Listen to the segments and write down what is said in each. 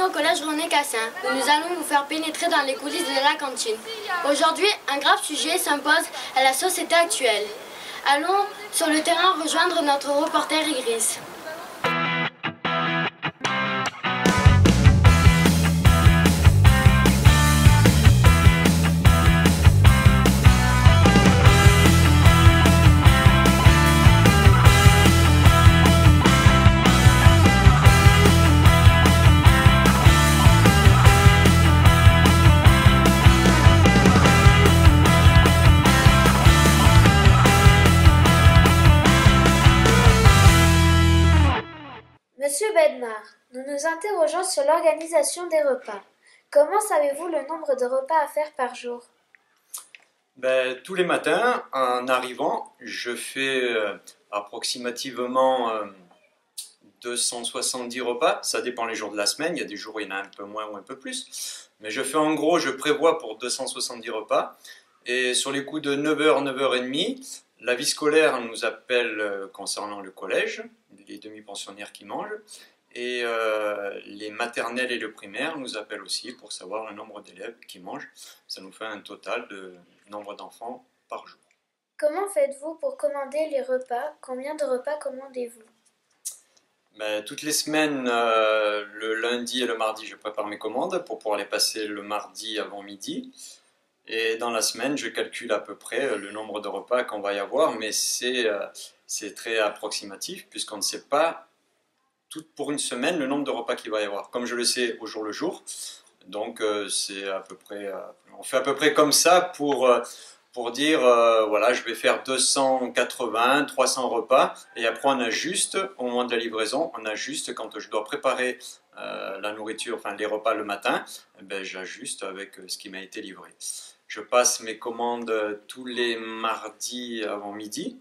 au collège René Cassin, où nous allons vous faire pénétrer dans les coulisses de la cantine. Aujourd'hui, un grave sujet s'impose à la société actuelle. Allons sur le terrain rejoindre notre reporter Iris. Monsieur Bednar, nous nous interrogeons sur l'organisation des repas. Comment savez-vous le nombre de repas à faire par jour? Tous les matins, en arrivant, je fais approximativement 270 repas. Ça dépend les jours de la semaine. Il y a des jours où il y en a un peu moins ou un peu plus. Mais je fais en gros, je prévois pour 270 repas. Et sur les coups de 9h, 9h30, la vie scolaire nous appelle concernant le collège, les demi-pensionnaires qui mangent. Et les maternelles et le primaire nous appellent aussi pour savoir le nombre d'élèves qui mangent. Ça nous fait un total de nombre d'enfants par jour. Comment faites-vous pour commander les repas? Combien de repas commandez-vous? Toutes les semaines, le lundi et le mardi, je prépare mes commandes pour pouvoir les passer le mardi avant midi. Et dans la semaine, je calcule à peu près le nombre de repas qu'on va y avoir, mais c'est très approximatif puisqu'on ne sait pas pour une semaine le nombre de repas qu'il va y avoir. Comme je le sais au jour le jour, donc c'est à peu près, on fait à peu près comme ça pour dire voilà, je vais faire 280, 300 repas, et après on ajuste au moment de la livraison, on ajuste quand je dois préparer la nourriture, enfin les repas le matin, j'ajuste avec ce qui m'a été livré. Je passe mes commandes tous les mardis avant midi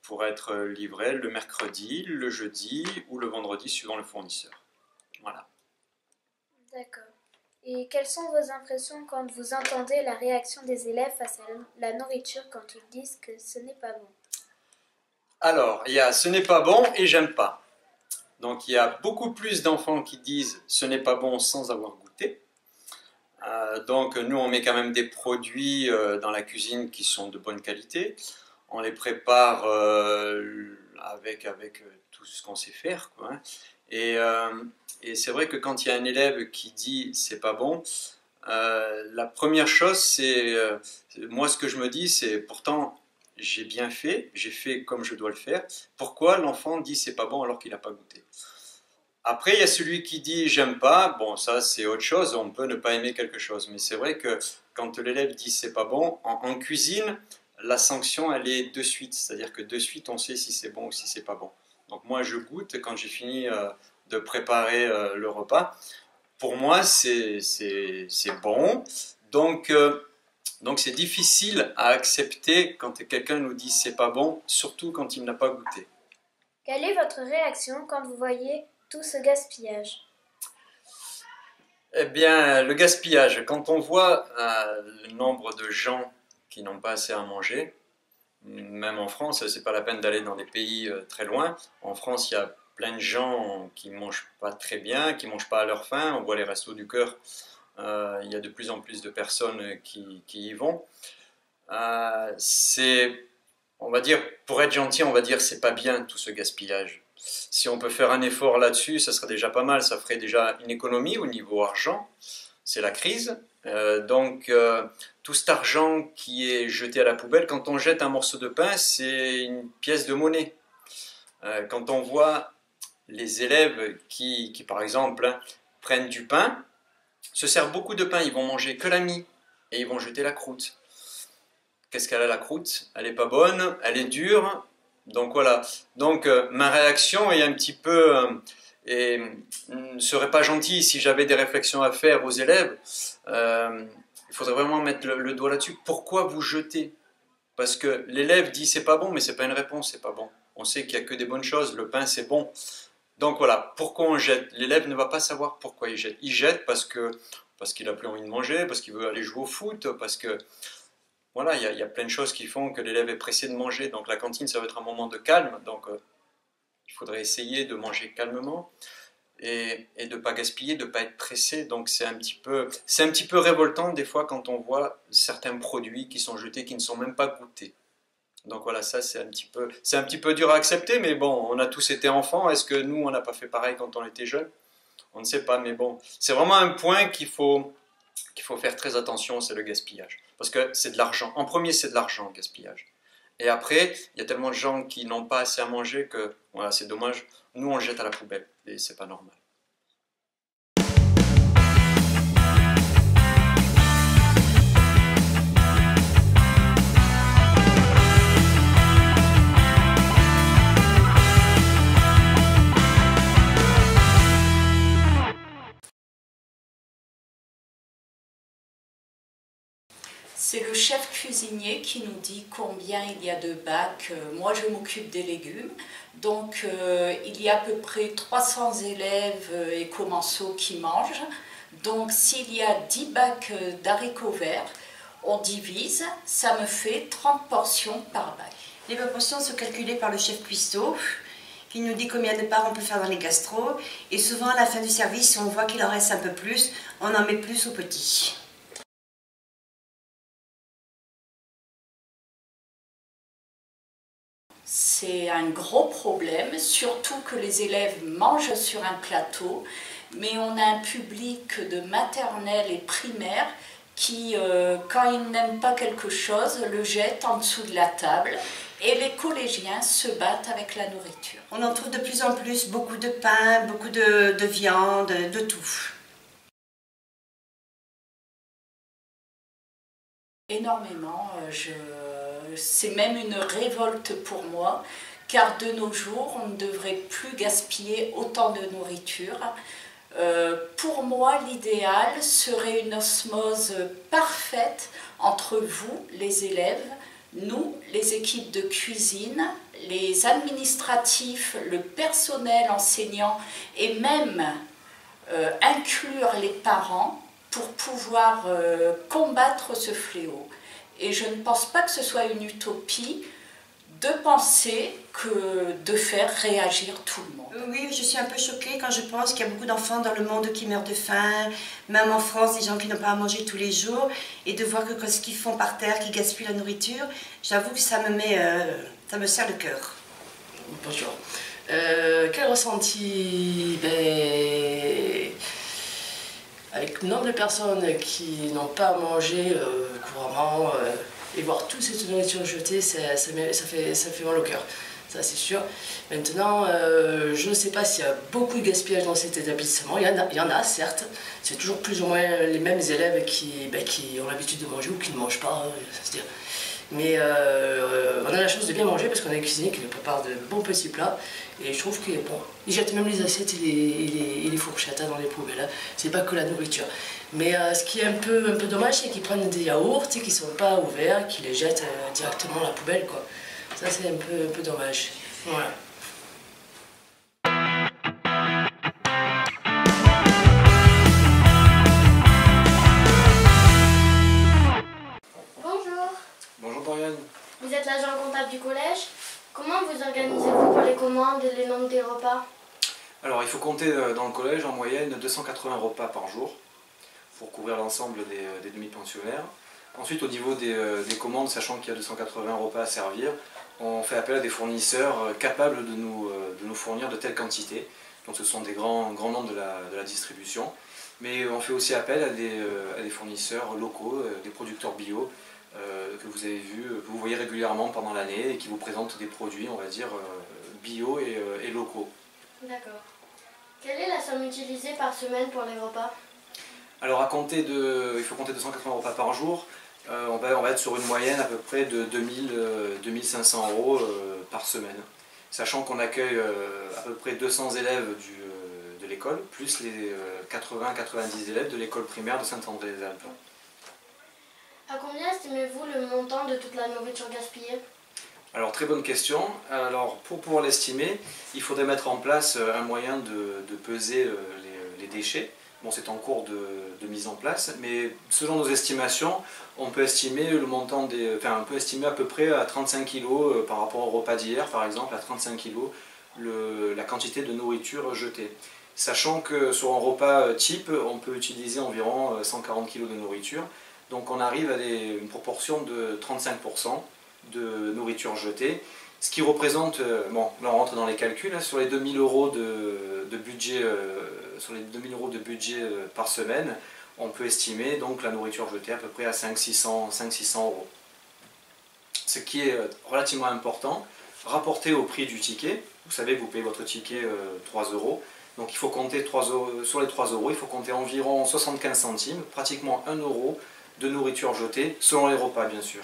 pour être livré le mercredi, le jeudi ou le vendredi suivant le fournisseur. Voilà. D'accord. Et quelles sont vos impressions quand vous entendez la réaction des élèves face à la nourriture quand ils disent que ce n'est pas bon? Alors, il y a ce n'est pas bon et j'aime pas. Donc il y a beaucoup plus d'enfants qui disent ce n'est pas bon sans avoir goûté. Donc nous on met quand même des produits dans la cuisine qui sont de bonne qualité. On les prépare avec tout ce qu'on sait faire, quoi, hein. Et c'est vrai que quand il y a un élève qui dit c'est pas bon, la première chose c'est, moi ce que je me dis c'est pourtant j'ai bien fait, j'ai fait comme je dois le faire, pourquoi l'enfant dit c'est pas bon alors qu'il n'a pas goûté? Après il y a celui qui dit j'aime pas, bon ça c'est autre chose, on peut ne pas aimer quelque chose, mais c'est vrai que quand l'élève dit c'est pas bon, en cuisine, la sanction elle est de suite, c'est-à-dire que de suite on sait si c'est bon ou si c'est pas bon. Donc moi je goûte quand j'ai fini de préparer le repas. Pour moi c'est bon, donc c'est difficile à accepter quand quelqu'un nous dit c'est pas bon, surtout quand il n'a pas goûté. Quelle est votre réaction quand vous voyez tout ce gaspillage? Eh bien, le gaspillage, quand on voit le nombre de gens qui n'ont pas assez à manger, même en France, c'est pas la peine d'aller dans des pays très loin. En France, il y a plein de gens qui ne mangent pas très bien, qui ne mangent pas à leur faim. On voit les restos du cœur, il y a de plus en plus de personnes qui y vont. On va dire, pour être gentil, on va dire c'est pas bien tout ce gaspillage. Si on peut faire un effort là-dessus, ça serait déjà pas mal, ça ferait déjà une économie au niveau argent. C'est la crise. Tout cet argent qui est jeté à la poubelle, quand on jette un morceau de pain, c'est une pièce de monnaie. Quand on voit les élèves qui par exemple, hein, prennent du pain, se servent beaucoup de pain, ils vont manger que la mie et ils vont jeter la croûte. Qu'est-ce qu'elle a la croûte? Elle n'est pas bonne, elle est dure. Donc voilà. Donc ma réaction est un petit peu et ne serait pas gentil si j'avais des réflexions à faire aux élèves. Il faudrait vraiment mettre le doigt là-dessus. Pourquoi vous jetez? Parce que l'élève dit c'est pas bon, mais c'est pas une réponse, c'est pas bon. On sait qu'il n'y a que des bonnes choses, le pain c'est bon. Donc voilà, pourquoi on jette? L'élève ne va pas savoir pourquoi il jette. Il jette parce qu'il n'a plus envie de manger, parce qu'il veut aller jouer au foot, parce que voilà, il y a plein de choses qui font que l'élève est pressé de manger. Donc la cantine, ça va être un moment de calme. Donc il faudrait essayer de manger calmement. et de ne pas gaspiller, de ne pas être pressé. Donc c'est un petit peu révoltant des fois quand on voit certains produits qui sont jetés, qui ne sont même pas goûtés. Donc voilà, ça c'est un petit peu dur à accepter, mais bon, on a tous été enfants. Est-ce que nous, on n'a pas fait pareil quand on était jeunes? On ne sait pas, mais bon, c'est vraiment un point qu'il faut faire très attention, c'est le gaspillage. Parce que c'est de l'argent. En premier, c'est de l'argent, le gaspillage. Et après, il y a tellement de gens qui n'ont pas assez à manger que voilà, c'est dommage. Nous, on le jette à la poubelle et c'est pas normal. C'est le chef cuisinier qui nous dit combien il y a de bacs. Moi, je m'occupe des légumes. Donc, il y a à peu près 300 élèves et commensaux qui mangent. Donc, s'il y a 10 bacs d'haricots verts, on divise, ça me fait 30 portions par bac. Les portions sont calculées par le chef cuistot, qui nous dit combien de parts on peut faire dans les gastros. Et souvent, à la fin du service, si on voit qu'il en reste un peu plus, on en met plus aux petits. C'est un gros problème, surtout que les élèves mangent sur un plateau, mais on a un public de maternelle et primaire qui, quand ils n'aiment pas quelque chose, le jettent en dessous de la table et les collégiens se battent avec la nourriture. On en trouve de plus en plus, beaucoup de pain, beaucoup de viande, de tout. Énormément, c'est même une révolte pour moi, car de nos jours, on ne devrait plus gaspiller autant de nourriture. Pour moi, l'idéal serait une osmose parfaite entre vous, les élèves, nous, les équipes de cuisine, les administratifs, le personnel enseignant et même inclure les parents pour pouvoir combattre ce fléau. Et je ne pense pas que ce soit une utopie de penser que de faire réagir tout le monde. Oui, je suis un peu choquée quand je pense qu'il y a beaucoup d'enfants dans le monde qui meurent de faim, même en France, des gens qui n'ont pas à manger tous les jours, et de voir que ce qu'ils font par terre, qu'ils gaspillent la nourriture, j'avoue que ça me serre le cœur. Bonjour. Quel ressenti? Avec le nombre de personnes qui n'ont pas à manger couramment et voir toute cette nourriture jetée, ça fait mal au cœur, ça c'est sûr. Maintenant, je ne sais pas s'il y a beaucoup de gaspillage dans cet établissement. Il y en a certes, c'est toujours plus ou moins les mêmes élèves qui ont l'habitude de manger ou qui ne mangent pas, c'est-à-dire. Mais on a la chance de bien manger parce qu'on a un cuisinier qui nous prépare de bons petits plats. Et je trouve qu'ils jettent même les assiettes et les fourchettes dans les poubelles. Hein. C'est pas que la nourriture. Mais ce qui est un peu dommage, c'est qu'ils prennent des yaourts qui ne sont pas ouverts, qu'ils les jettent directement à la poubelle, quoi. Ça, c'est un peu dommage. Voilà. Bonjour, Bonjour Dorian. vous êtes l'agent comptable du collège. Comment vous organisez-vous pour les commandes et les nombres des repas? Alors il faut compter dans le collège en moyenne 280 repas par jour pour couvrir l'ensemble des demi-pensionnaires. Ensuite au niveau des commandes, sachant qu'il y a 280 repas à servir, on fait appel à des fournisseurs capables de nous fournir de telles quantités. Donc ce sont des grands noms de la distribution. Mais on fait aussi appel à des fournisseurs locaux, des producteurs bio, que vous avez vu, que vous voyez régulièrement pendant l'année et qui vous présentent des produits, on va dire, bio et locaux. D'accord. Quelle est la somme utilisée par semaine pour les repas? Alors il faut compter 280 repas par jour. On va être sur une moyenne à peu près de 2500 € par semaine. Sachant qu'on accueille à peu près 200 élèves de l'école, plus les 80-90 élèves de l'école primaire de Saint-André-des-Alpes. À combien estimez-vous le montant de toute la nourriture gaspillée? Alors très bonne question. Alors pour pouvoir l'estimer, il faudrait mettre en place un moyen de peser les déchets. Bon, c'est en cours de mise en place, mais selon nos estimations, on peut estimer le montant on peut estimer à peu près à 35 kg par rapport au repas d'hier, par exemple, à 35 kg la quantité de nourriture jetée. sachant que sur un repas type, on peut utiliser environ 140 kg de nourriture. Donc on arrive à une proportion de 35% de nourriture jetée, ce qui représente, bon là on rentre dans les calculs, hein, sur les 2000 € de budget, par semaine, on peut estimer donc la nourriture jetée à peu près à 500-600 €. Ce qui est relativement important, rapporté au prix du ticket. Vous savez que vous payez votre ticket 3 €, donc il faut compter sur les 3 €, il faut compter environ 75 centimes, pratiquement 1 € de nourriture jetée, selon les repas bien sûr.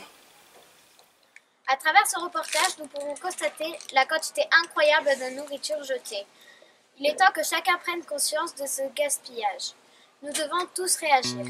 À travers ce reportage, nous pouvons constater la quantité incroyable de nourriture jetée. Il est temps que chacun prenne conscience de ce gaspillage. Nous devons tous réagir.